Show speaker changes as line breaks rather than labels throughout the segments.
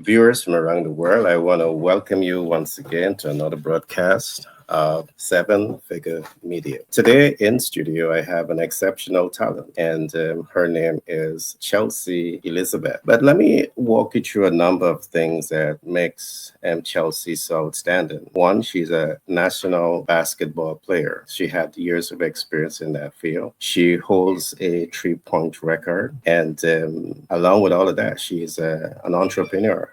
Viewers from around the world, I want to welcome you once again to another broadcast of Seven Figure Media. Today in studio, I have an exceptional talent, and her name is Chelsea Elizabeth. But let me walk you through a number of things that makes Chelsea so outstanding. One, she's a national basketball player. She had years of experience in that field. She holds a three-point record, and along with all of that, she's an entrepreneur.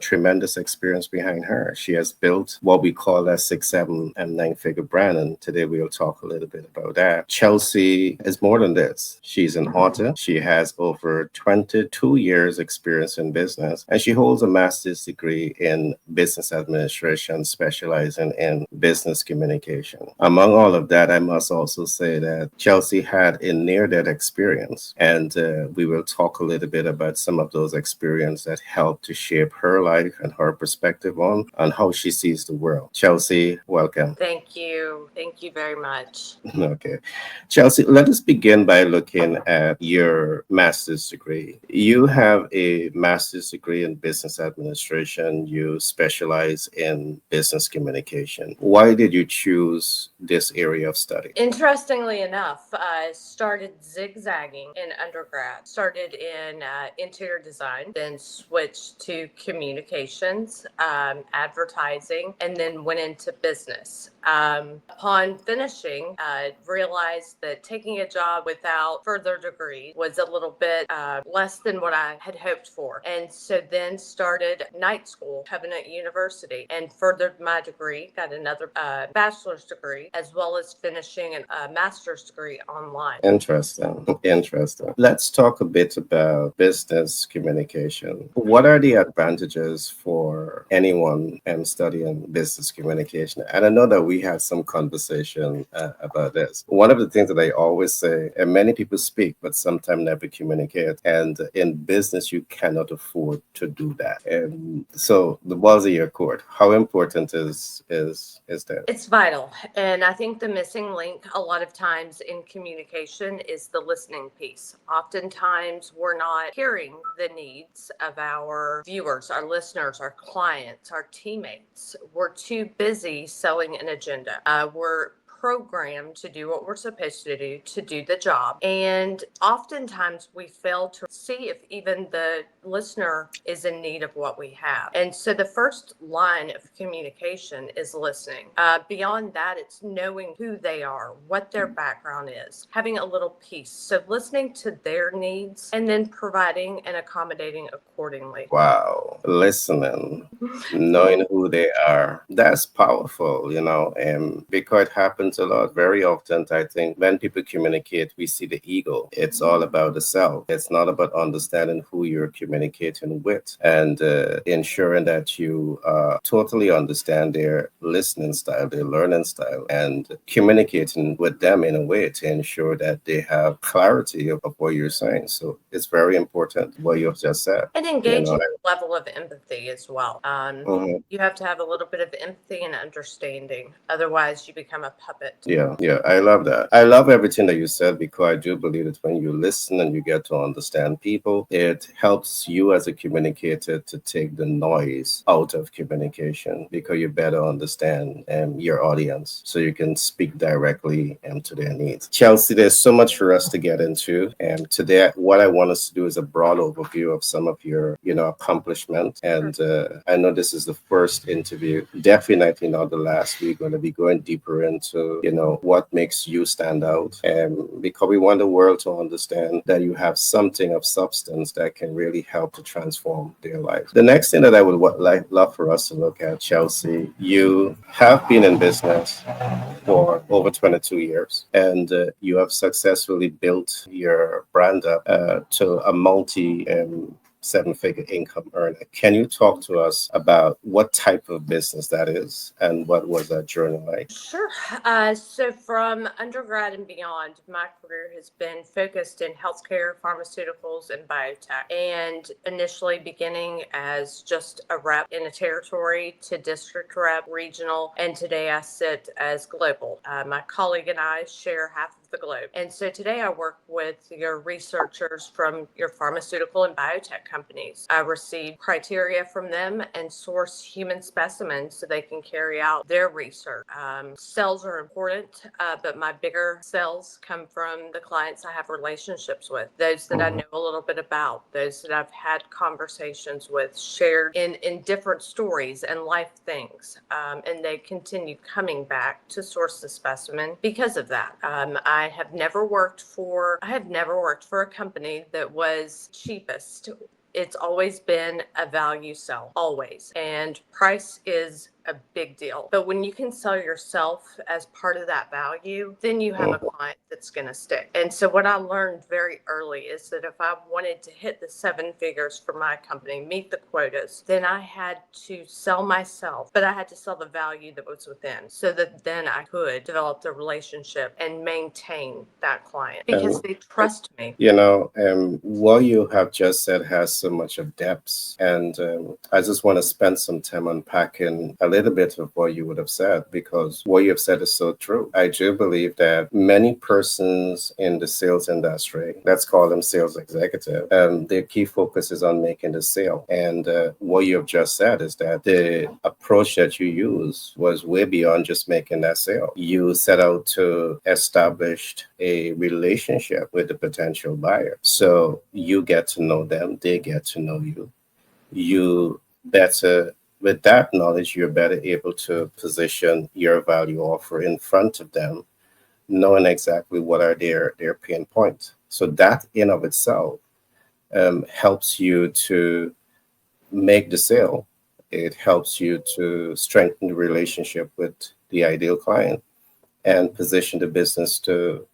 Tremendous experience behind her. She has built what we call a 6, 7, and 9 figure brand, and today we'll talk a little bit about that. Chelsea is more than this. She's an author. She has over 22 years experience in business, and she holds a master's degree in business administration, specializing in business communication. Among all of that, I must also say that Chelsea had a near-death experience, and we will talk a little bit about some of those experiences that helped to shape her life and her perspective on how she sees the world. Chelsea, welcome.
Thank you. Thank you very much.
Okay. Chelsea, let us begin by looking at your master's degree. You have a master's degree in business administration. You specialize in business communication. Why did you choose this area of study?
Interestingly enough, I started zigzagging in undergrad, started in interior design, then switched to communications, advertising, and then went into business. Upon finishing, I realized that taking a job without further degree was a little bit less than what I had hoped for. And so then started night school, Covenant University, and furthered my degree, got another bachelor's degree, as well as finishing a master's degree online.
Interesting. Interesting. Let's talk a bit about business communication. What are the advantages for anyone studying business communication? And I know that we had some conversation about this. One of the things that I always say, and many people speak, but sometimes never communicate. And in business, you cannot afford to do that. And so the ball's in your court. How important is that?
It's vital. And I think the missing link a lot of times in communication is the listening piece. Oftentimes, we're not hearing the needs of our viewers, our listeners, our clients, our teammates. We're too busy selling an agenda. We're programmed to do what we're supposed to do the job. And oftentimes we fail to see if even the listener is in need of what we have. And so the first line of communication is listening. Beyond that, it's knowing who they are, what their background is, having a little piece. So listening to their needs and then providing and accommodating accordingly.
Wow, listening, knowing who they are, that's powerful, because it happens a lot. Very often, I think when people communicate, we see the ego. It's all about the self. It's not about understanding who you're communicating with and ensuring that you totally understand their listening style, their learning style, and communicating with them in a way to ensure that they have clarity of what you're saying. So it's very important what you've just said.
And
You know,
engaging level of empathy as well.
Mhm.
You have to have a little bit of empathy and understanding. Otherwise, you become a puppet.
Yeah, I love that. I love everything that you said because I do believe that when you listen and you get to understand people, it helps you as a communicator to take the noise out of communication because you better understand your audience so you can speak directly to their needs. Chelsea, there's so much for us to get into. And today, what I want us to do is a broad overview of some of your, accomplishments. And I know this is the first interview, definitely not the last. We're going to be going deeper into, what makes you stand out. And because we want the world to understand that you have something of substance that can really help to transform their life. The next thing that I would love for us to look at, Chelsea, you have been in business for over 22 years, and you have successfully built your brand up to a multi 7 figure income earner. Can you talk to us about what type of business that is and what was that journey like?
Sure. So from undergrad and beyond, my career has been focused in healthcare, pharmaceuticals, and biotech. And initially beginning as just a rep in a territory to district rep, regional, and today I sit as global. My colleague and I share half of the globe. And so today I work with your researchers from your pharmaceutical and biotech companies. I receive criteria from them and source human specimens so they can carry out their research. Cells are important, but my bigger cells come from the clients I have relationships with, those that I know a little bit about, those that I've had conversations with, shared in different stories and life things. And they continue coming back to source the specimen because of that. I have never worked for a company that was cheapest. It's always been a value sell, always. And price is a big deal. But when you can sell yourself as part of that value, then you have a client that's going to stick. And so what I learned very early is that if I wanted to hit the 7 figures for my company, meet the quotas, then I had to sell myself, but I had to sell the value that was within so that then I could develop the relationship and maintain that client because they trust me.
What you have just said has so much of depth, and I just want to spend some time unpacking a little bit of what you would have said, because what you have said is so true. I do believe that many persons in the sales industry, let's call them sales executive, their key focus is on making the sale. And what you have just said is that the approach that you use was way beyond just making that sale. You set out to establish a relationship with the potential buyer. So you get to know them, they get to know you. With that knowledge, you're better able to position your value offer in front of them, knowing exactly what are their pain points. So that in of itself helps you to make the sale. It helps you to strengthen the relationship with the ideal client and position the business to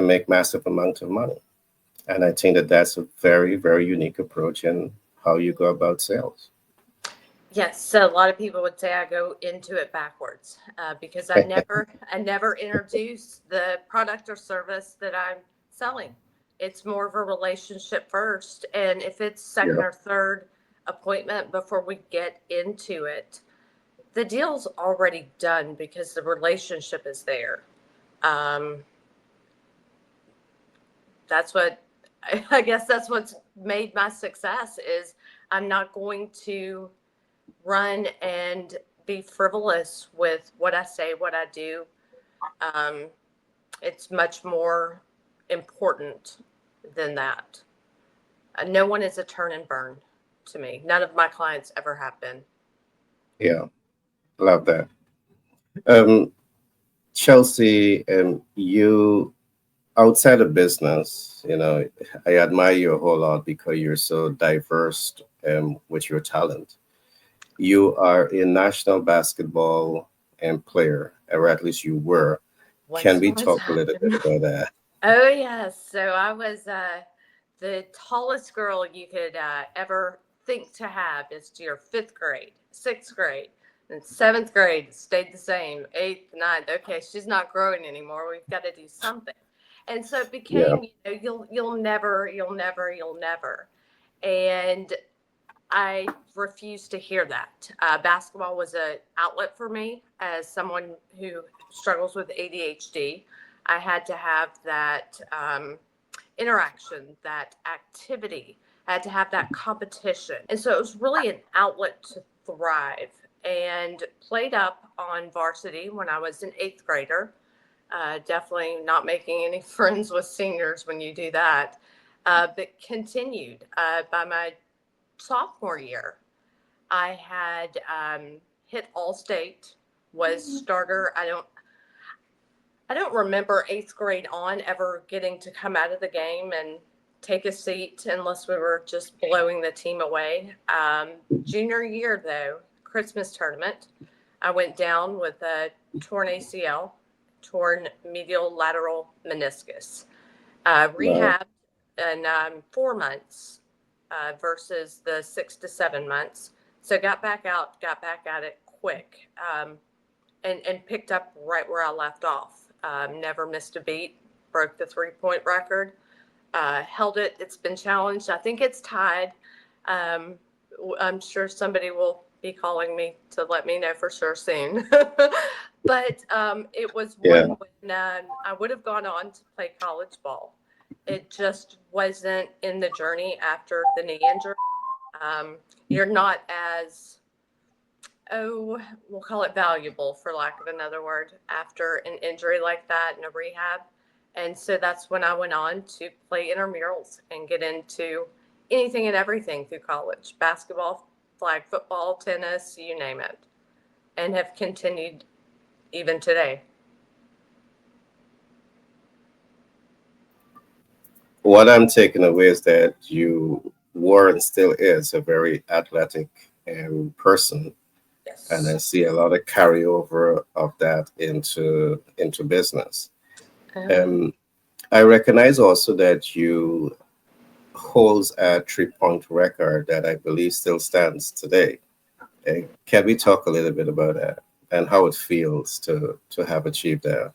make massive amount of money. And I think that that's a very, very unique approach in how you go about sales.
Yes, so a lot of people would say I go into it backwards because I never introduce the product or service that I'm selling. It's more of a relationship first, and if it's second or third appointment before we get into it, the deal's already done because the relationship is there. That's what I guess that's what's made my success is I'm not going to run and be frivolous with what I say, what I do. It's much more important than that. No one is a turn and burn to me. None of my clients ever have been.
Yeah, love that. Chelsea, you outside of business, I admire you a whole lot because you're so diverse with your talent. You are a national basketball player, or at least you were. Can we talk a little bit about that?
Oh, yes. So I was the tallest girl you could ever think to have is to your 5th grade, 6th grade, and 7th grade stayed the same, 8th, 9th. Okay, she's not growing anymore. We've got to do something. And so it became, you'll never. And I refused to hear that. Basketball was an outlet for me as someone who struggles with ADHD. I had to have that interaction, that activity. I had to have that competition. And so it was really an outlet to thrive, and played up on varsity when I was an 8th grader. Definitely not making any friends with seniors when you do that, but continued by my sophomore year. I had hit All-State, was starter. I don't remember 8th grade on ever getting to come out of the game and take a seat unless we were just blowing the team away. Junior year, though, Christmas tournament, I went down with a torn ACL, torn medial lateral meniscus. Rehab in 4 months versus the 6 to 7 months. So got back at it quick, and picked up right where I left off. Never missed a beat, broke the 3-point record, held it. It's been challenged. I think it's tied. I'm sure somebody will be calling me to let me know for sure soon. But it was
Yeah.
one when I would have gone on to play college ball. It just wasn't in the journey after the knee injury. You're not as, oh, we'll call it valuable for lack of another word, after an injury like that in a rehab. And so that's when I went on to play intramurals and get into anything and everything through college: basketball, flag football, tennis, you name it, and have continued even today.
What I'm taking away is that you were and still is a very athletic person, and I
Yes.
see a lot of carryover of that into business.
Um,
Um, I recognize also that you holds a 3-point record that I believe still stands today. Can we talk a little bit about that and how it feels to have achieved that?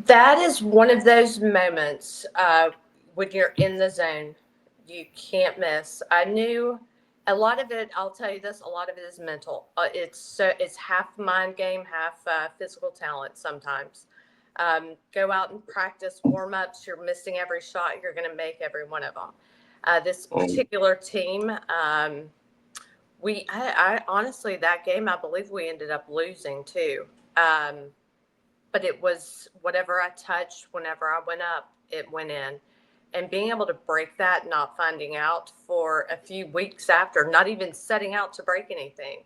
that is one of those moments when you're in the zone, you can't miss. I knew a lot of it. I'll tell you this: a lot of it is mental. It's half mind game, half physical talent. Sometimes go out and practice warm ups. You're missing every shot. You're going to make every one of them. This
Um,
particular team, I honestly, that game, I believe we ended up losing too. But it was whatever I touched, whenever I went up, it went in. And being able to break that, not finding out for a few weeks after, not even setting out to break anything,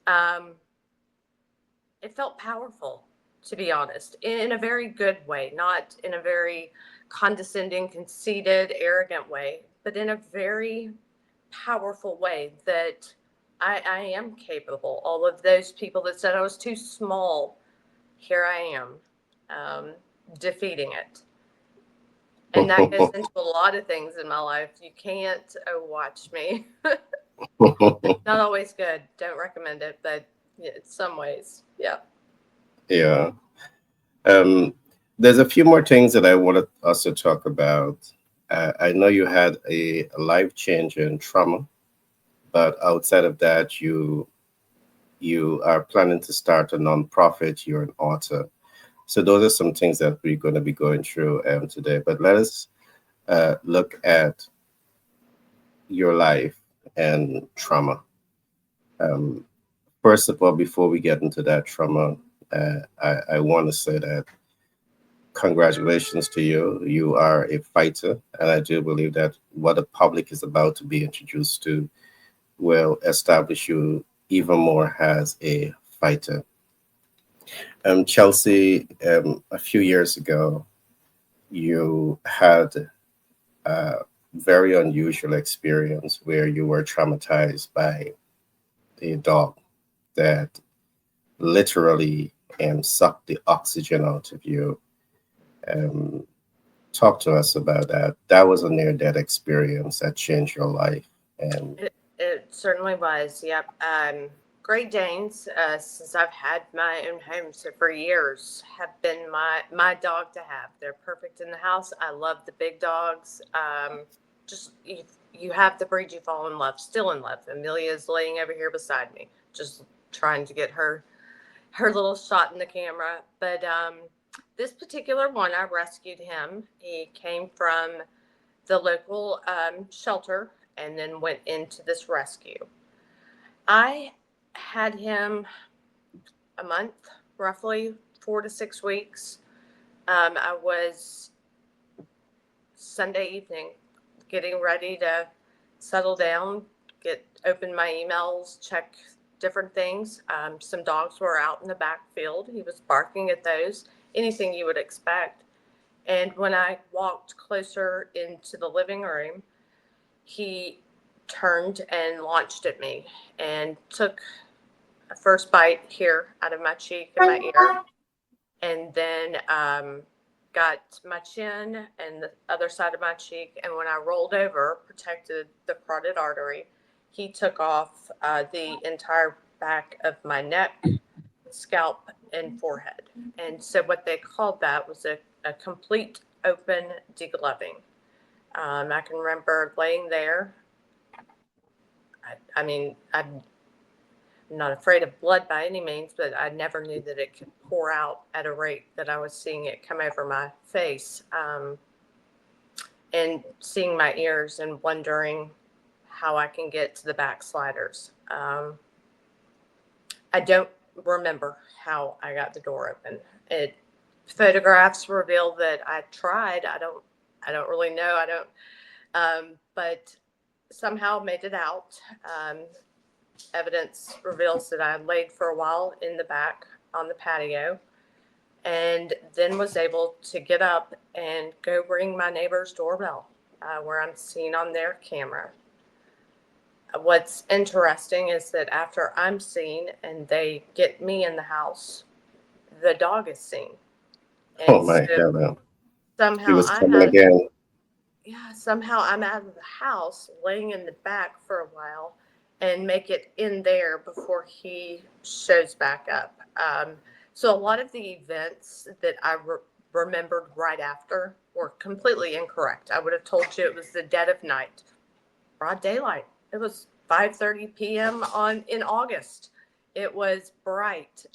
um, it felt powerful, to be honest, in a very good way, not in a very condescending, conceited, arrogant way, but in a very powerful way that I am capable. All of those people that said I was too small, here I am, um, defeating it. And that goes into a lot of things in my life. You can't watch me. Not always good. Don't recommend it, but yeah, in some ways, yeah.
yeah. Um, there's a few more things that I wanted us to talk about. I know you had a life change in trauma, but outside of that, you are planning to start a nonprofit. You're an author. So those are some things that we're going to be going through today. But let us look at your life and trauma. Um, First of all, before we get into that trauma, I want to say that congratulations to you. You are a fighter, and I do believe that what the public is about to be introduced to will establish you even more as a fighter. Chelsea, a few years ago, you had a very unusual experience where you were traumatized by a dog that literally sucked the oxygen out of you. Um, Talk to us about that. That was a near death experience that changed your life. And
It certainly was. Yep. Great Danes, since I've had my own home, so for years, have been my dog to have. They're perfect in the house. I love the big dogs. Just you have the breed, you fall in love. Still in love. Amelia is laying over here beside me, just trying to get her little shot in the camera. But this particular one, I rescued him. He came from the local shelter and then went into this rescue. I had him a month, roughly 4 to 6 weeks. I was Sunday evening getting ready to settle down, get open my emails, check different things. Some dogs were out in the backfield. He was barking at those, anything you would expect. And when I walked closer into the living room, he turned and launched at me and took a first bite here out of my cheek and my ear, and then got my chin and the other side of my cheek. And when I rolled over, protected the carotid artery, he took off the entire back of my neck, scalp, and forehead. And so, what they called that was a complete open degloving. I can remember laying there. I mean, I'm not afraid of blood by any means, but I never knew that it could pour out at a rate that I was seeing it come over my face, and seeing my ears and wondering how I can get to the backsliders. I don't remember how I got the door open. It photographs reveal that I tried. I don't really know. I don't. But somehow made it out. Evidence reveals that I laid for a while in the back on the patio, and then was able to get up and go ring my neighbor's doorbell, where I'm seen on their camera. What's interesting is that after I'm seen and they get me in the house, the dog is seen.
Oh
And
my
so
God. He
somehow
was coming again.
somehow I'm out of the house, laying in the back for a while, and make it in there before he shows back up. So a lot of the events that I remembered right after were completely incorrect. I would have told you it was the dead of night, broad daylight. It was 5:30 p.m. in August. It was bright,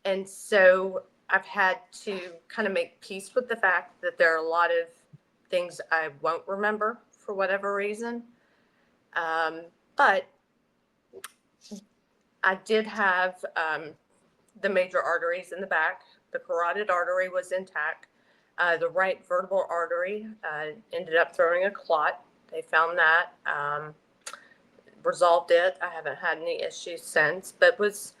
and so I've had to kind of make peace with the fact that there are a lot of things I won't remember for whatever reason. But I did have the major arteries in the back. The carotid artery was intact. The right vertebral artery ended up throwing a clot. They found that, resolved it. I haven't had any issues since, but was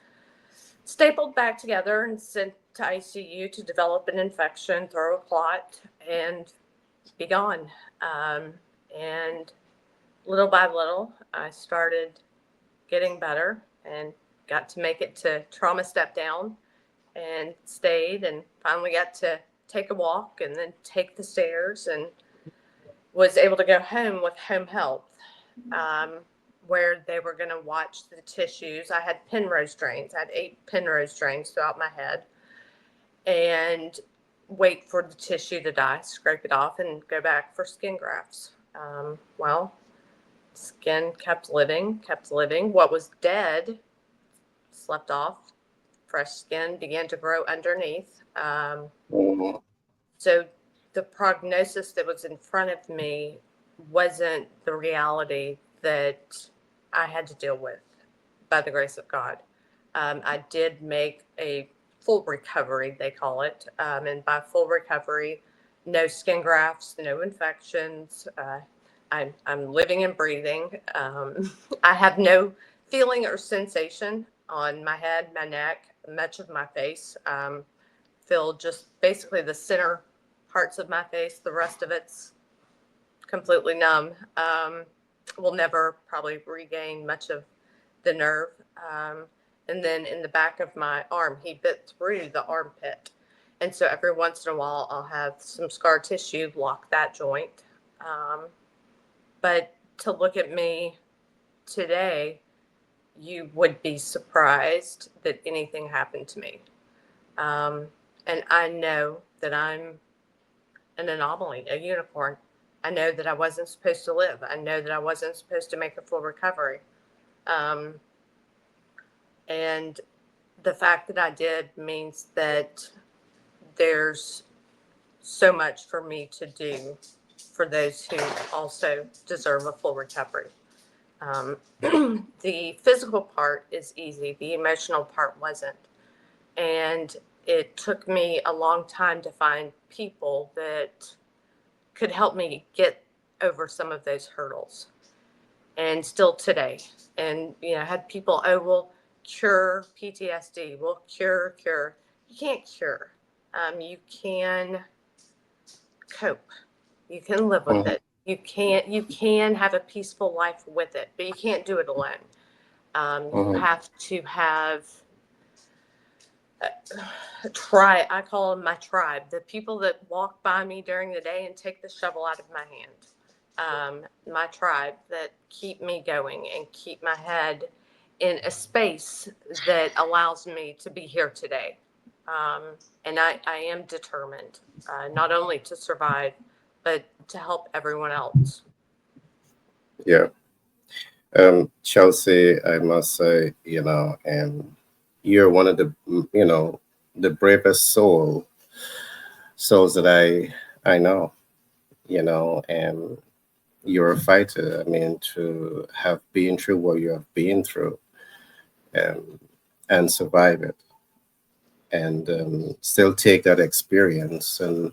stapled back together and sent to ICU to develop an infection, throw a clot, and be gone. And little by little, I started getting better and got to make it to trauma step down and stayed, and finally got to take a walk and then take the stairs, and was able to go home with home health, where they were going to watch the tissues. I had Penrose drains. I had 8 Penrose drains throughout my head, and wait for the tissue to die, scrape it off, and go back for skin grafts. Well, skin kept living, kept living. What was dead slept off. Fresh skin began to grow underneath.
Mhm.
So the prognosis that was in front of me wasn't the reality that I had to deal with, by the grace of God. I did make a full recovery, they call it. And by full recovery, no skin grafts, no infections. I'm living and breathing. I have no feeling or sensation on my head, my neck, much of my face. Feel just basically the center parts of my face. The rest of it's completely numb. Will never probably regain much of the nerve. And then in the back of my arm, he bit through the armpit. And so every once in a while, I'll have some scar tissue block that joint. But to look at me today, you would be surprised that anything happened to me. And I know that I'm an anomaly, a unicorn. I know that I wasn't supposed to live. I know that I wasn't supposed to make a full recovery. Um, and the fact that I did means that there's so much for me to do for those who also deserve a full recovery. The physical part is easy, the emotional part wasn't. And it took me a long time to find people that could help me get over some of those hurdles. And still today. And, had people, oh, we'll cure PTSD, we'll cure. You can't cure. You can cope. You can live with
Mhm.
it. You can have a peaceful life with it, but you can't do it alone. You
Mhm.
have to have a tribe. I call them my tribe, the people that walk by me during the day and take the shovel out of my hand. My tribe that keep me going and keep my head in a space that allows me to be here today. And I am determined, not only to survive, but to help everyone else.
Yeah. Chelsea, I must say, you're one of the, the bravest souls that I know, and you're a fighter. I mean, to have been through what you have been through, um, and survive it, and still take that experience and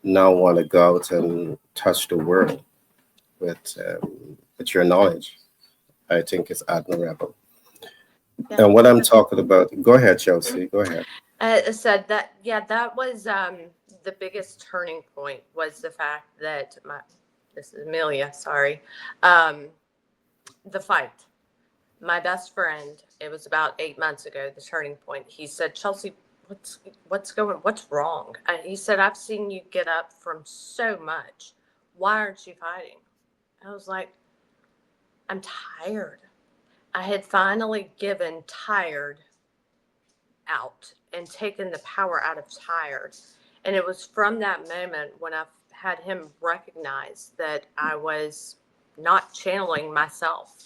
now want to go out and touch the world with your knowledge. I think is admirable.
Yeah.
And what I'm talking about, go ahead, Chelsea. Go ahead.
Said that, yeah, that was the biggest turning point was the fact that this is Amelia, sorry, um, the fight. My best friend, it was about 8 months ago, the turning point. He said, Chelsea, what's wrong? And he said, I've seen you get up from so much. Why aren't you fighting? I was like, I'm tired. I had finally given tired out and taken the power out of tired. And it was from that moment when I had him recognize that I was not channeling myself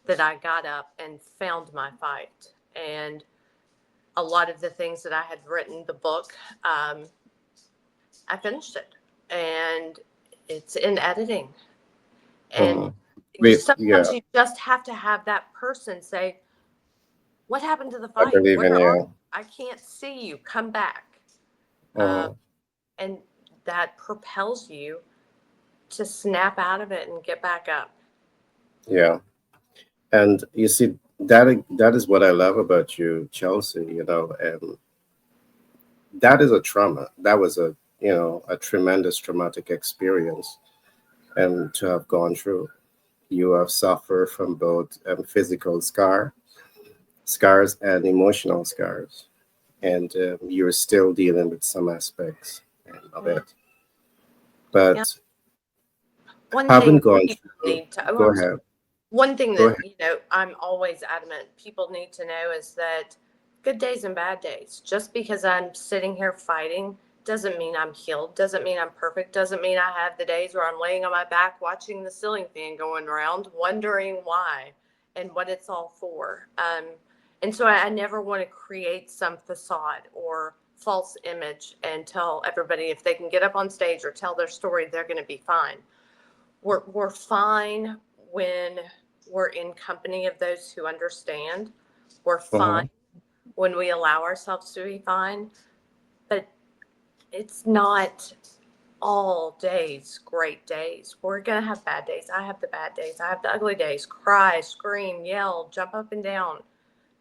that I got up and found my fight. And a lot of the things that I had written, the book, I finished it. And it's in editing. And
Mhm. Wait,
sometimes
yeah,
you just have to have that person say, what happened to the
I
fight?
believe
Where
in
are you?
you.
I can't see you. Come back. Um,
Mhm.
and that propels you to snap out of it and get back up.
Yeah, and you see that is what I love about you, Chelsea. And that is a trauma. That was a tremendous traumatic experience, and to have gone through. You have suffered from both physical scars and emotional scars, and you're still dealing with some aspects of
Yeah.
it.
Yeah.
But
One
having
thing
gone
people
through,
need to, oh,
go
I'm sorry.
ahead,
One thing
go
that,
ahead.
I'm always adamant people need to know is that good days and bad days, just because I'm sitting here fighting doesn't mean I'm healed, doesn't mean I'm perfect, doesn't mean I have the days where I'm laying on my back watching the ceiling fan going around, wondering why and what it's all for. And so I never want to create some facade or false image and tell everybody if they can get up on stage or tell their story, they're going to be fine. We're fine when we're in company of those who understand. We're
Mhm.
fine when we allow ourselves to be fine, but it's not all days great days. We're going to have bad days. I have the bad days. I have the ugly days. Cry, scream, yell, jump up and down.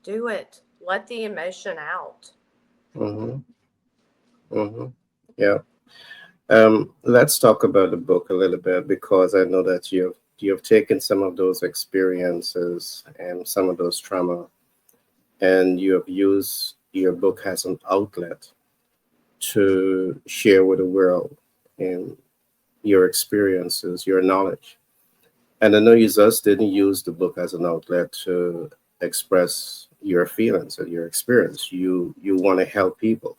Do it. Let the emotion out.
Mhm. Mhm. Yeah. Let's talk about the book a little bit because I know that you've taken some of those experiences and some of those trauma, and you have used your book as an outlet to share with the world and your experiences, your knowledge. And I know you just didn't use the book as an outlet to express your feelings or your experience. You want to help people.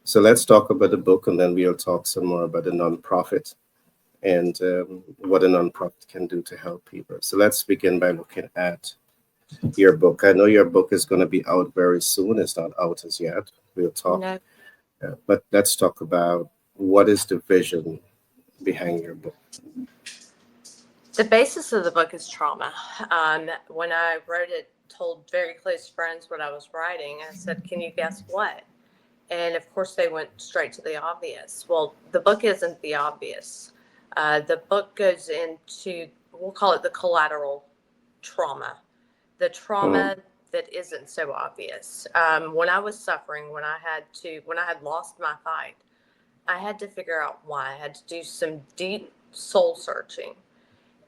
So let's talk about the book, and then we'll talk some more about the nonprofit and what a nonprofit can do to help people. So let's begin by looking at your book. I know your book is going to be out very soon. It's not out as yet. We'll talk.
No.
But let's talk about what is the vision behind your book.
The basis of the book is trauma. When I wrote it, told very close friends what I was writing, I said, can you guess what? And of course, they went straight to the obvious. Well, the book isn't the obvious. The book goes into, we'll call it the collateral trauma, the
Mm,
trauma that isn't so obvious. When I was suffering, when I had lost my fight, I had to figure out why. I had to do some deep soul searching.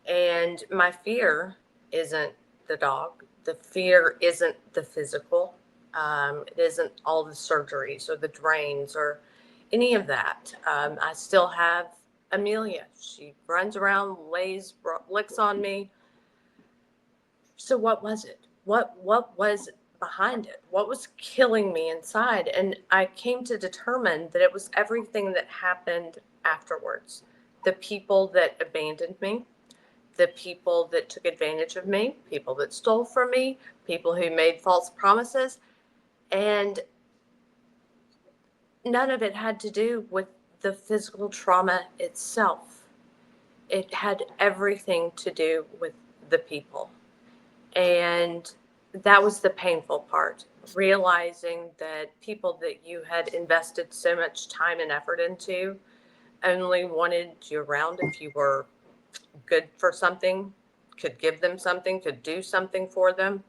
And my fear isn't the dog. The fear isn't the physical. It isn't all the surgeries or the drains or any of that. I still have Amelia. She runs around, licks on me. So what was it? What was behind it? What was killing me inside? And I came to determine that it was everything that happened afterwards. The people that abandoned me, the people that took advantage of me, people that stole from me, people who made false promises. And none of it had to do with the physical trauma itself. It had everything to do with the people. And that was the painful part, realizing that people that you had invested so much time and effort into only wanted you around if you were good for something, could give them something, could do something for them.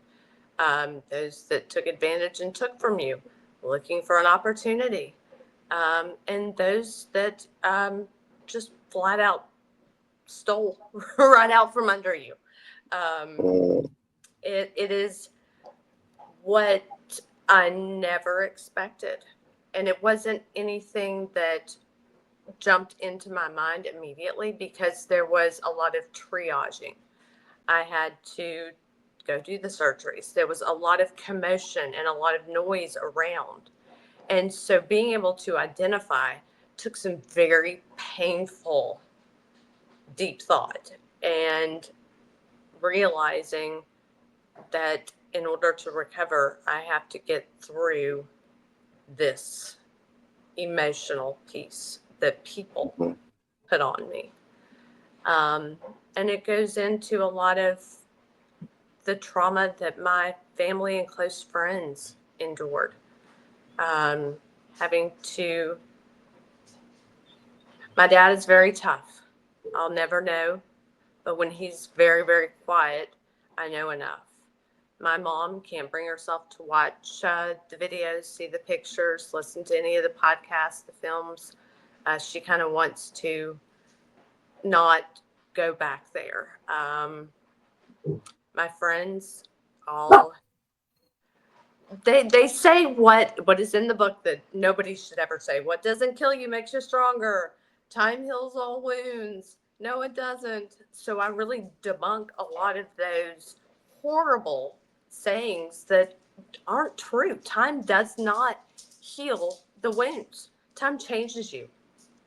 Those that took advantage and took from you, looking for an opportunity. And those that just flat out stole right out from under you. Um,
Mm,
it is what I never expected. And it wasn't anything that jumped into my mind immediately because there was a lot of triaging. I had to go do the surgeries. There was a lot of commotion and a lot of noise around. And so being able to identify took some very painful, deep thought and realizing that in order to recover, I have to get through this emotional piece that people
mhm,
put on me. Um, and it goes into a lot of the trauma that my family and close friends endured. Um, having to, my dad is very tough. I'll never know, but when he's very, very quiet, I know enough. My mom can't bring herself to watch the videos, see the pictures, listen to any of the podcasts, the films. She kind of wants to not go back there. My friends all they say what is in the book that nobody should ever say. What doesn't kill you makes you stronger. Time heals all wounds. No, it doesn't. So I really debunk a lot of those horrible sayings that aren't true. Time does not heal the wounds. Time changes you.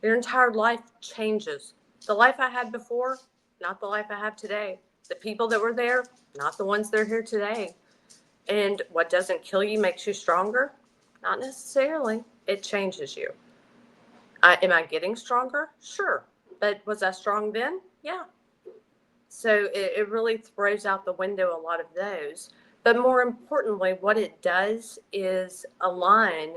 Your entire life changes. The life I had before, not the life I have today. The people that were there, not the ones that are here today. And what doesn't kill you makes you stronger? Not necessarily. It changes you. Am I getting stronger? Sure. But was I strong then? Yeah. So it really throws out the window a lot of those. But more importantly, what it does is align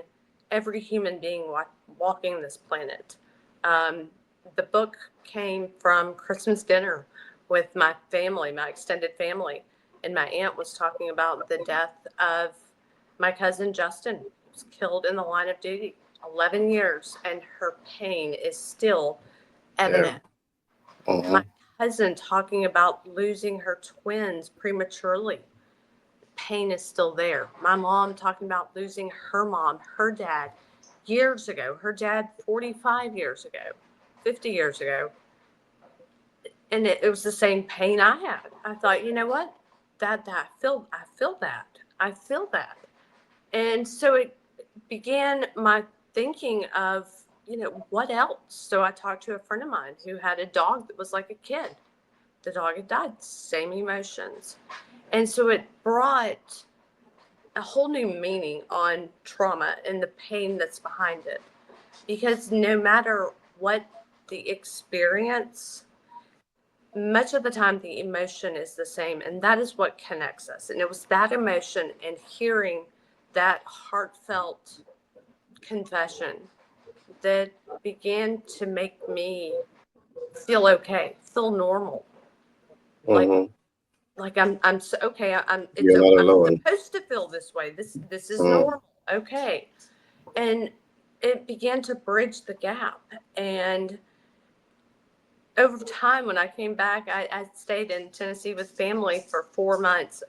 every human being walking this planet. Um, the book came from Christmas dinner with my family, my extended family. And my aunt was talking about the death of my cousin Justin, who was killed in the line of duty, 11 years, and her pain is still
yeah.
evident. My
Mhm,
cousin talking about losing her twins prematurely. Pain is still there. My mom talking about losing her mom, her dad years ago. Her dad 45 years ago, 50 years ago. And it was the same pain I had. I thought, you know what? I feel that. I feel that. And so it began my thinking of, what else? So I talked to a friend of mine who had a dog that was like a kid. The dog had died, same emotions. And so it brought a whole new meaning on trauma and the pain that's behind it. Because no matter what the experience, much of the time the emotion is the same. And that is what connects us. And it was that emotion and hearing that heartfelt confession that began to make me feel okay, feel normal. Like
mhm.
I'm so okay.
You're not
I'm
alone.
supposed to feel this way. This is
Mm,
normal. Okay. And it began to bridge the gap. And over time, when I came back, I stayed in Tennessee with family for 4 months.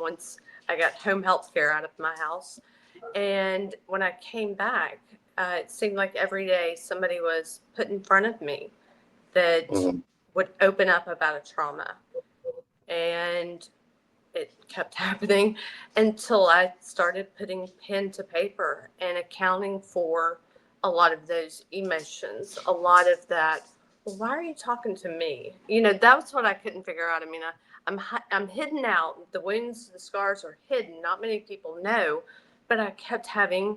Once I got home health care out of my house. And when I came back, it seemed like every day somebody was put in front of me that
mhm,
would open up about a trauma. And it kept happening until I started putting pen to paper and accounting for a lot of those emotions, a lot of that well, why are you talking to me? You know, that's what I couldn't figure out. I mean, I'm hidden out. The wounds, the scars are hidden. Not many people know, but I kept having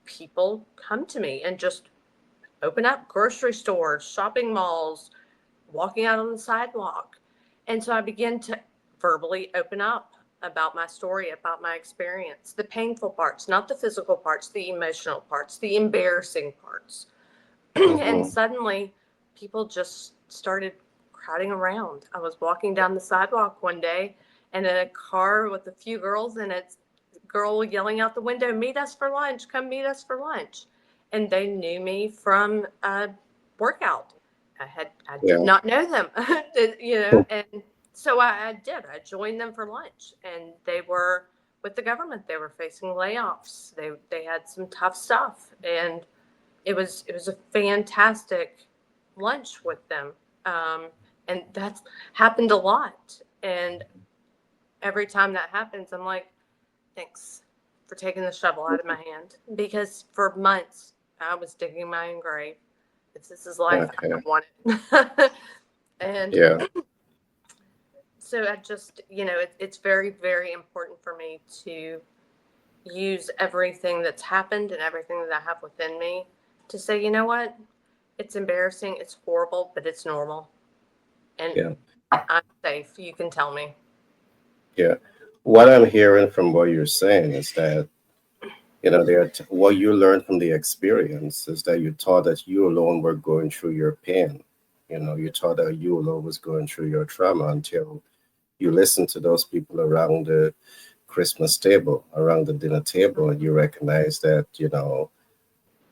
people come to me and just open up grocery stores, shopping malls, walking out on the sidewalk. And so I began to verbally open up about my story, about my experience, the painful parts, not the physical parts, the emotional parts, the embarrassing parts. And
Mm-hmm.
suddenly people just started crowding around. I was walking down the sidewalk one day and in a car with a few girls and it's girl yelling out the window, meet us for lunch, come meet us for lunch. And they knew me from a workout. I did
Yeah.
not know them, you know, and so I did. I joined them for lunch and they were with the government. They were facing layoffs. They had some tough stuff and it was a fantastic lunch with them, um, and that's happened a lot. And every time that happens, I'm like, thanks for taking the shovel out of my hand because for months I was digging my own grave. If this is life, I
Okay.
don't want it. And
Yeah.
so I just, you know, it's very, very important for me to use everything that's happened and everything that I have within me to say, you know what? It's embarrassing, it's horrible, but it's normal. And
Yeah.
I'm safe. You can tell me.
Yeah. What I'm hearing from what you're saying is that, what you learned from the experience is that you thought that you alone were going through your pain. You thought that you alone was going through your trauma until you listened to those people around the Christmas table, around the dinner table, and you recognize that,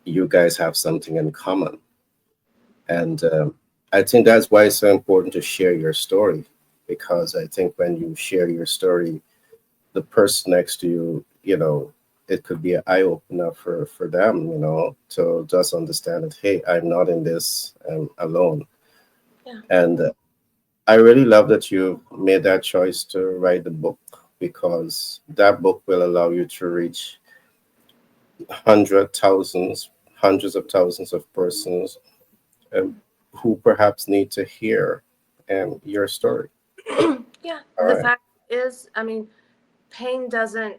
you guys have something in common. And I think that's why it's so important to share your story, because I think when you share your story, the person next to you, it could be an eye opener for them, to just understand that, hey, I'm not in this alone.
Yeah.
And I really love that you made that choice to write the book, because that book will allow you to reach hundreds of thousands of persons, um, who perhaps need to hear your story.
Yeah.
All
The
right.
fact is, I mean, pain doesn't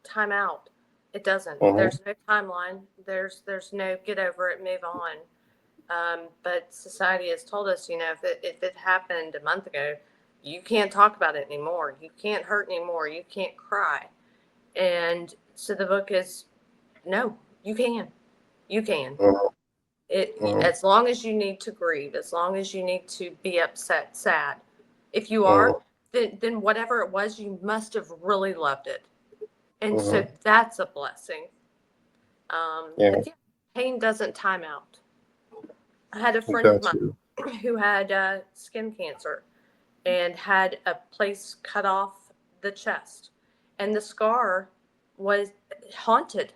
time out. It doesn't.
Mm-hmm.
There's no timeline. There's no get over it, move on. But society has told us, you know, if it happened a month ago, you can't talk about it anymore. You can't hurt anymore. You can't cry. And so the book is no, you can. You can. It
Mm-hmm.
as long as you need to grieve, as long as you need to be upset, sad. If you are,
Mm-hmm.
then whatever it was, you must have really loved it, and so
Mm-hmm.
that's a blessing.
Yeah,
But yeah, pain doesn't time out. I had a friend of
got
mine
you.
who had skin cancer and had a place cut off the chest, and the scar was haunted.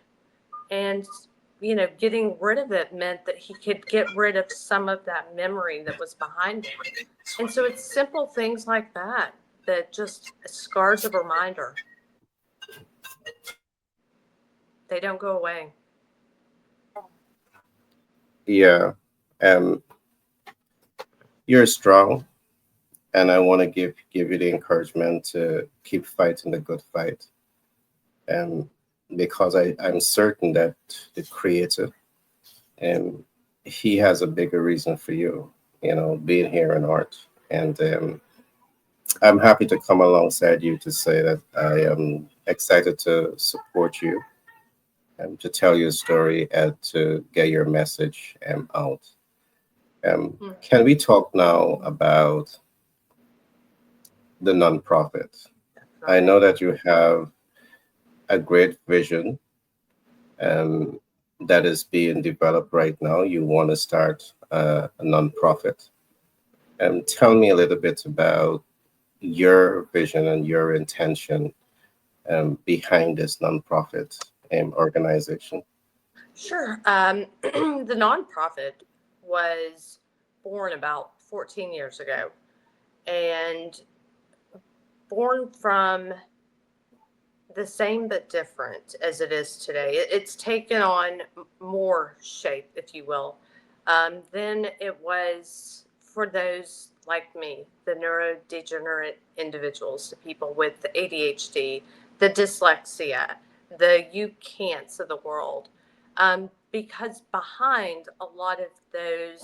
And you know, getting rid of it meant that he could get rid of some of that memory that was behind it. And so it's simple things like that that just scars of reminder. They don't go away.
Yeah. Um, you're strong, and I want to give you the encouragement to keep fighting the good fight. Um, because I'm certain that the creator, um, he has a bigger reason for you, being here in art. And I'm happy to come alongside you to say that I am excited to support you and to tell your story and to get your message out.
Hmm.
Can we talk now about the nonprofit? I
Definitely.
know that you have a great vision, um, that is being developed right now. You want to start a nonprofit. Tell me a little bit about your vision and your intention, behind this nonprofit organization.
Sure. The nonprofit was born about 14 years ago and born from the same but different as it is today. It's taken on more shape, if you will, than it was for those like me, the neurodegenerate individuals, the people with the ADHD, the dyslexia, the you can'ts of the world, because behind a lot of those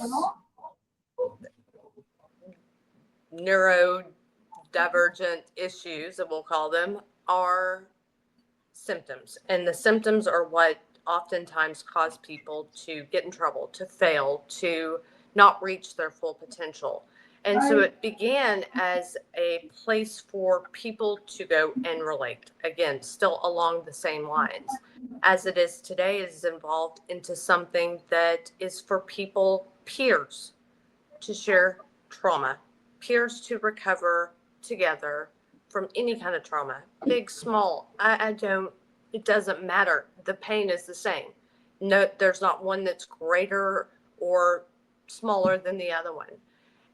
neurodivergent issues, that we'll call them, are symptoms. And the symptoms are what oftentimes cause people to get in trouble, to fail, to not reach their full potential. And so it began as a place for people to go and relate. Again, still along the same lines. As it is today, it is evolved into something that is for people, peers, to share trauma, peers to recover together from any kind of trauma, big, small. I don't, it doesn't matter. The pain is the same. No, there's not one that's greater or smaller than the other one.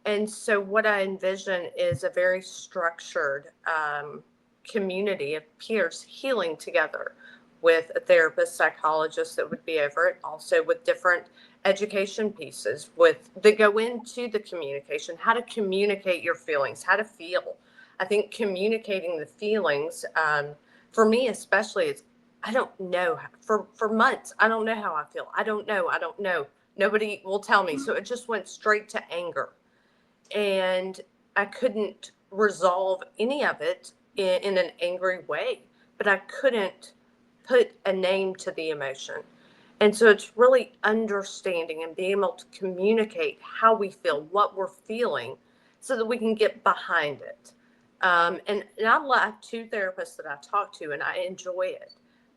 And so what I envision is a very structured community of peers healing together, with a therapist, psychologist that would be over it, also with different education pieces that go into the communication, how to communicate your feelings, how to feel. I think communicating the feelings, for me especially, is I don't know, for months I don't know how I feel. I don't know. Nobody will tell me. So it just went straight to anger, and I couldn't resolve any of it in an angry way, but I couldn't put a name to the emotion. And so it's really understanding and being able to communicate how we feel, what we're feeling, so that we can get behind it. And I have two therapists that I talk to, and I enjoy it,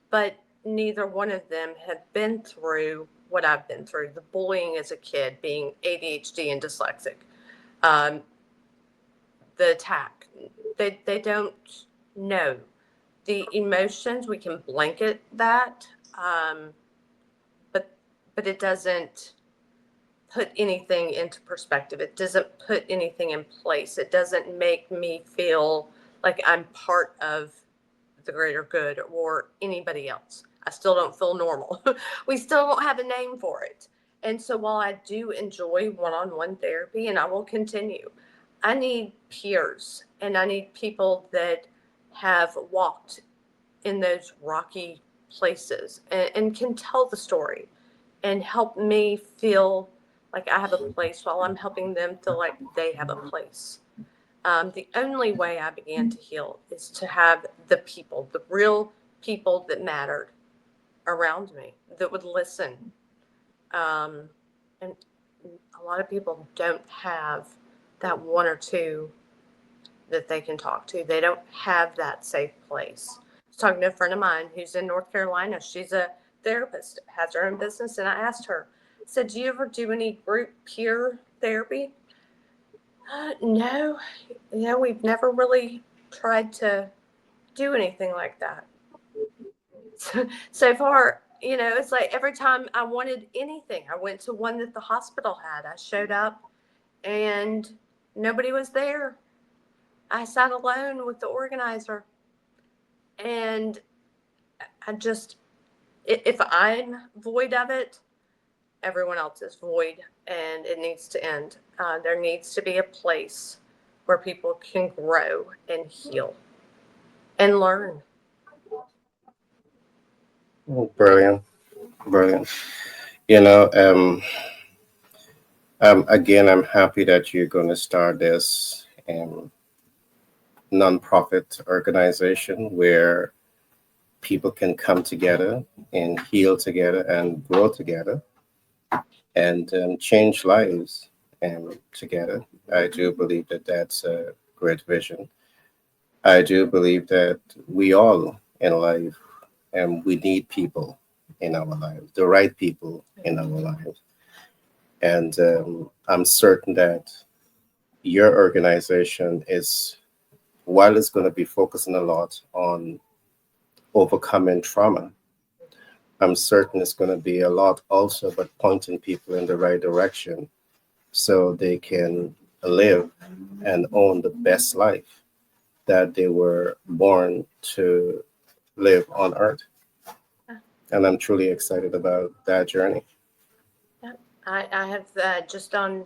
but neither one of them have been through what I've been through, the bullying as a kid, being ADHD and dyslexic, um, the attack. They don't know the emotions. We can blanket that, but it doesn't put anything into perspective. It doesn't put anything in place. It doesn't make me feel like I'm part of the greater good or anybody else. I still don't feel normal. We still don't have a name for it. And so while I do enjoy one-on-one therapy, and I will continue, I need peers, and I need people that have walked in those rocky places, and can tell the story and help me feel like I have a place, while I'm helping them feel like they have a place. The only way I began to heal is to have the people, the real people that mattered around me, that would listen. And a lot of people don't have that one or two that they can talk to. They don't have that safe place. I was talking to a friend of mine who's in North Carolina. She's a therapist, has her own business, and I asked her, I said, do you ever do any group peer therapy? No, we've never really tried to do anything like that. So far, it's like every time I wanted anything, I went to one that the hospital had. I showed up and nobody was there. I sat alone with the organizer, and I just, if I'm void of it, everyone else is void, and it needs to end. There needs to be a place where people can grow and heal and learn.
Oh, brilliant, brilliant. You know, again, I'm happy that you're going to start this nonprofit organization where people can come together and heal together and grow together and change lives together. I do believe that that's a great vision. I do believe that we all in life, and we need people in our lives, the right people in our lives. And I'm certain that your organization is, while it's going to be focusing a lot on overcoming trauma, I'm certain it's going to be a lot also about pointing people in the right direction so they can live and own the best life that they were born to live on earth. And I'm truly excited about that journey.
Yeah. I have just on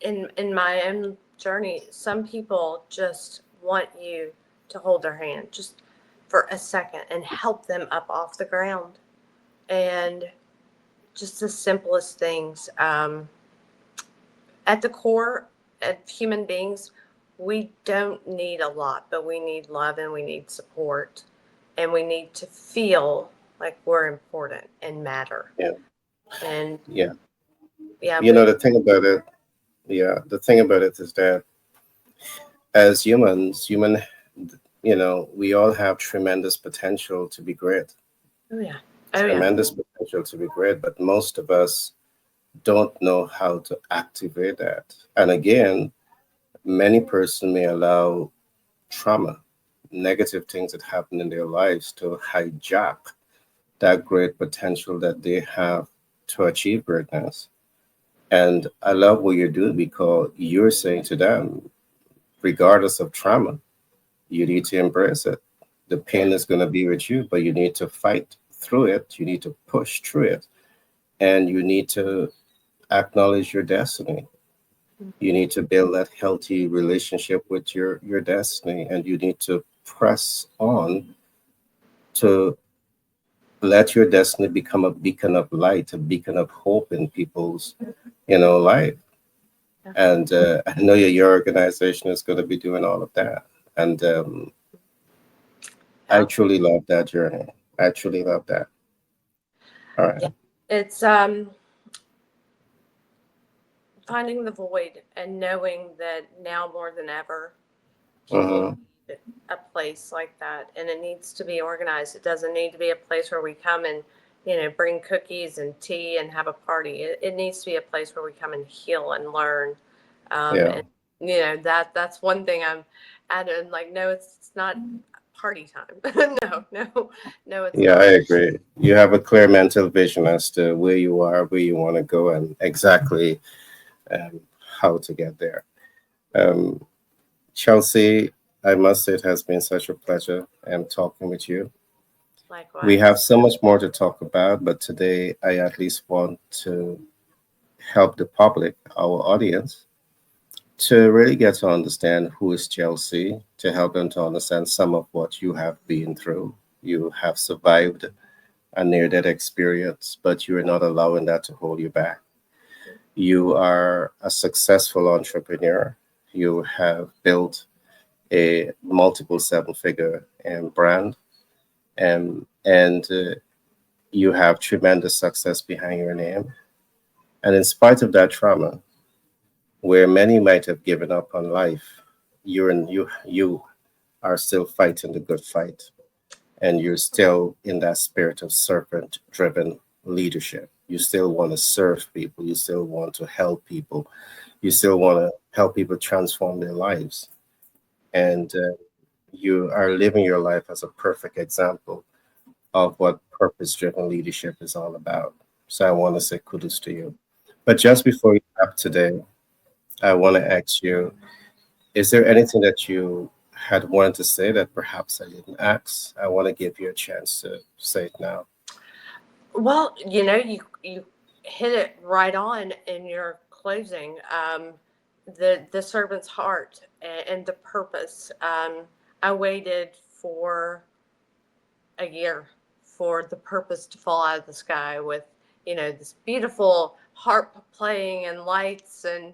in my own journey, some people just want you to hold their hand just for a second and help them up off the ground. And just the simplest things. At the core of human beings, we don't need a lot, but we need love and we need support, and we need to feel like we're important and matter.
Yeah.
And
Yeah.
yeah,
You know, the thing about it, yeah, the thing about it is that as we all have tremendous potential to be great,
oh yeah, oh yeah,
tremendous potential to be great, but most of us don't know how to activate that. And again, many person may allow trauma, negative things that happen in their lives to hijack that great potential that they have to achieve greatness. And I love what you're doing because you're saying to them, regardless of trauma, you need to embrace it. The
yeah,
pain is going to be with you, but you need to fight through it. You need to push through it. And you need to acknowledge your destiny. You
mhm,
need to build that healthy relationship with your destiny. And you need to press on to let your destiny become a beacon of light, a beacon of hope in people's, life.
yeah,
And I know your organization is going to be doing all of that. And I
yeah,
truly love that journey. I truly love that. All right.
yeah. It's finding the void and knowing that now more than ever, people
Mm-hmm.
need a place like that, and it needs to be organized. It doesn't need to be a place where we come and bring cookies and tea and have a party. It needs to be a place where we come and heal and learn.
Yeah.
And that's one thing I'm adding. Like, no, it's not party time. No, no, no, it's
Yeah, I
not.
agree. You have a clear mental vision as to where you are, where you want to go, and exactly um, how to get there. Um, Chelsea, I must say it has been such a pleasure talking with you. We have
Likewise.
so much more to talk about, but today I at least want to help the public, our audience, to really get to understand who is Chelsea, to help them to understand some of what you have been through. You have survived a near death experience, but you are not allowing that to hold you back. You are a successful entrepreneur. You have built a multiple seven figure brand, and you have tremendous success behind your name. And in spite of that trauma, where many might have given up on life, you are still fighting the good fight, and you're still in that spirit of servant driven leadership. You still want to serve people, you still want to help people, you still want to help people transform their lives. And you are living your life as a perfect example of what purpose driven leadership is all about. So I want to say kudos to you. But just before you wrap today, I want to ask you, is there anything that you had wanted to say that perhaps I didn't ask? I want to give you a chance to say it now.
Well, you hit it right on in your closing. The servant's heart and the purpose. I waited for a year for the purpose to fall out of the sky with this beautiful harp playing and lights, and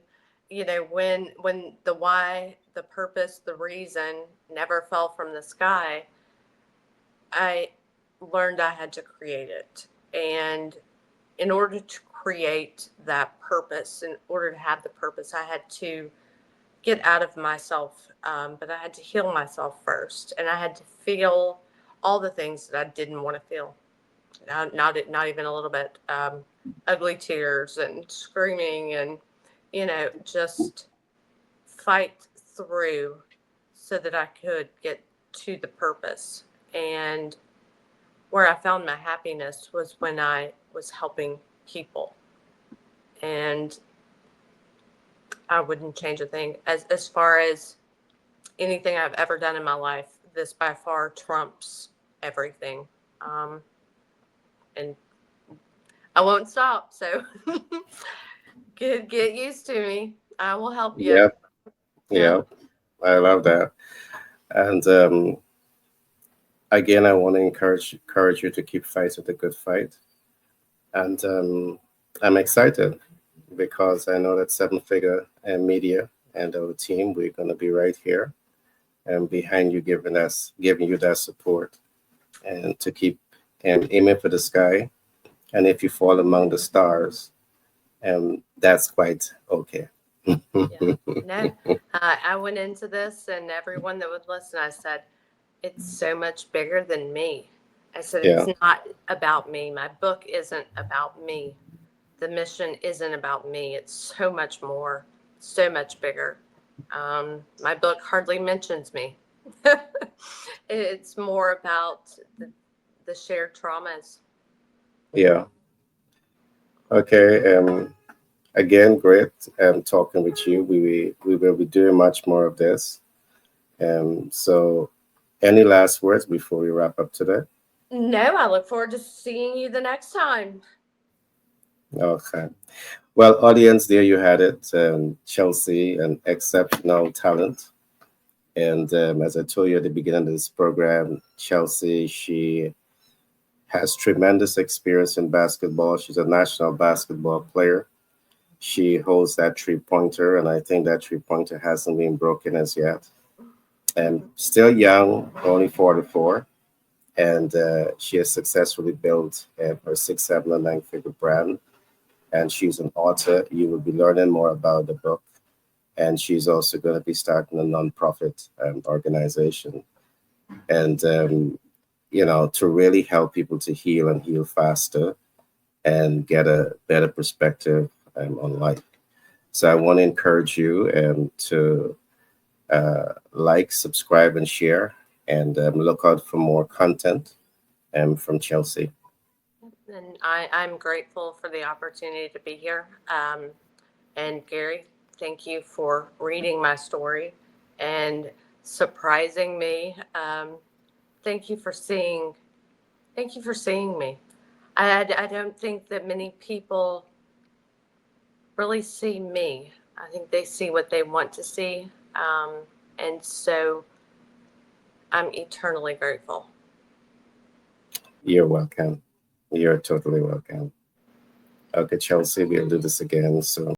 when the why, the purpose, the reason never fell from the sky, I learned I had to create it. And in order to create that purpose, in order to have the purpose, I had to get out of myself, but I had to heal myself first, and I had to feel all the things that I didn't want to feel. Not even a little bit. Ugly tears and screaming, and just fight through so that I could get to the purpose. And where I found my happiness was when I was helping people, and I wouldn't change a thing. As far as anything I've ever done in my life, this by far trumps everything. Um, and I won't stop. So get used to me. I will help you.
Yep,
Yeah.
yep. I love that. And again, I want to encourage you to keep fighting the good fight. And I'm excited because I know that Seven Figure and Media and our team, we're going to be right here and behind you, giving you that support and to keep aiming for the sky. And if you fall among the stars, that's quite okay.
Yeah. No, I went into this, and everyone that would listen, I said, it's so much bigger than me. I said, it's
Yeah,
not about me. My book isn't about me. The mission isn't about me. It's so much more, so much bigger. My book hardly mentions me. It's more about the shared traumas.
yeah. Okay. Again, great talking with you. We will be doing much more of this. So, any last words before we wrap up today?
No, I look forward to seeing you the next time.
Okay. Well, audience, there you had it. Chelsea, an exceptional talent. And as I told you at the beginning of this program, Chelsea, she has tremendous experience in basketball. She's a national basketball player. She holds that 3 pointer, and I think that 3 pointer hasn't been broken as yet. And still young, only 44. And she has successfully built her 6, 7, and 9 figure brand. And she's an author. You will be learning more about the book. And she's also going to be starting a nonprofit organization. And, to really help people to heal and heal faster and get a better perspective on life. So I want to encourage you to like, subscribe, and share, and look out for more content from Chelsea.
And I'm grateful for the opportunity to be here. And Gary, thank you for reading my story and surprising me. Thank you for seeing. Thank you for seeing me. I don't think that many people really see me. I think they see what they want to see. And so I'm eternally grateful.
You're welcome. You're totally welcome. Okay, Chelsea, we'll do this again soon.